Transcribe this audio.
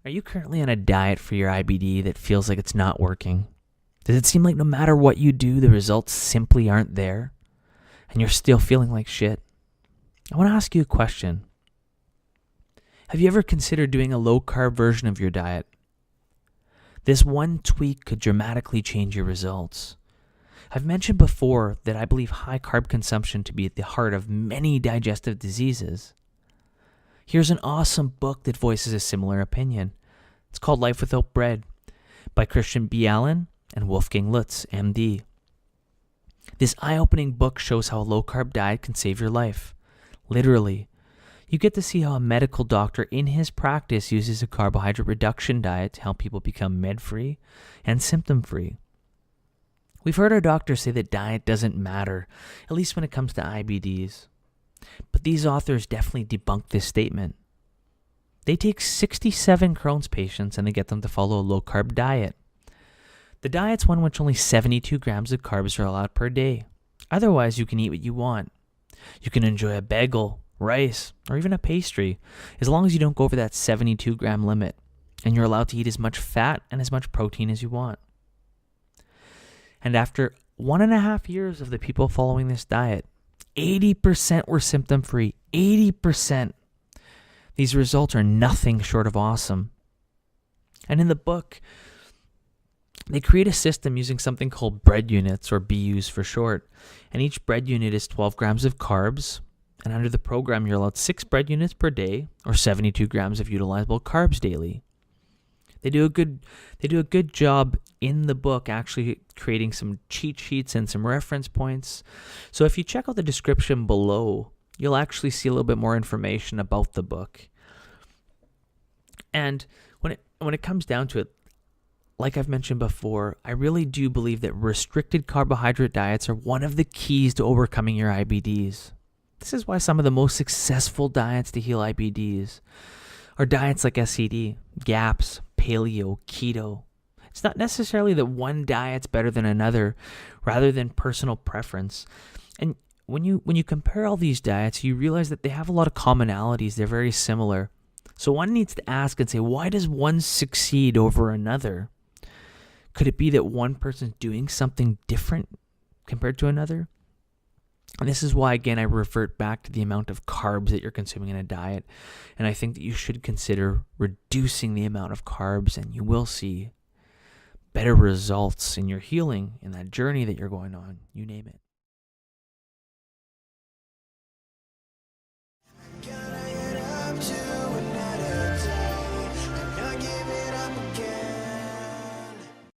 Are you currently on a diet for your IBD that feels like it's not working? Does it seem like no matter what you do, the results simply aren't there? And you're still feeling like shit? I want to ask you a question. Have you ever considered doing a low-carb version of your diet? This one tweak could dramatically change your results. I've mentioned before that I believe high carb consumption to be at the heart of many digestive diseases. Here's an awesome book that voices a similar opinion. It's called Life Without Bread by Christian B. Allen and Wolfgang Lutz, MD. This eye-opening book shows how a low-carb diet can save your life. Literally. You get to see how a medical doctor in his practice uses a carbohydrate reduction diet to help people become med-free and symptom-free. We've heard our doctors say that diet doesn't matter, at least when it comes to IBDs. But these authors definitely debunk this statement. They take 67 Crohn's patients and they get them to follow a low-carb diet. The diet's one in which only 72 grams of carbs are allowed per day. Otherwise, you can eat what you want. You can enjoy a bagel, rice, or even a pastry, as long as you don't go over that 72-gram limit, and you're allowed to eat as much fat and as much protein as you want. And after 1.5 years of the people following this diet, 80% were symptom-free. 80%. These results are nothing short of awesome. And in the book, they create a system using something called bread units, or BUs for short. And each bread unit is 12 grams of carbs. And under the program, you're allowed 6 bread units per day, or 72 grams of utilizable carbs daily. They do a good job in the book actually creating some cheat sheets and some reference points. So if you check out the description below, you'll actually see a little bit more information about the book. And when it comes down to it, like I've mentioned before, I really do believe that restricted carbohydrate diets are one of the keys to overcoming your IBDs. This is why some of the most successful diets to heal IBDs are diets like SCD, GAPS, paleo, keto. It's not necessarily that one diet's better than another, rather than personal preference. And when you compare all these diets, you realize that they have a lot of commonalities. They're very similar. So one needs to ask and say, why does one succeed over another? Could it be that one person's doing something different compared to another? And this is why, again, I revert back to the amount of carbs that you're consuming in a diet. And I think that you should consider reducing the amount of carbs, and you will see better results in your healing, in that journey that you're going on. You name it.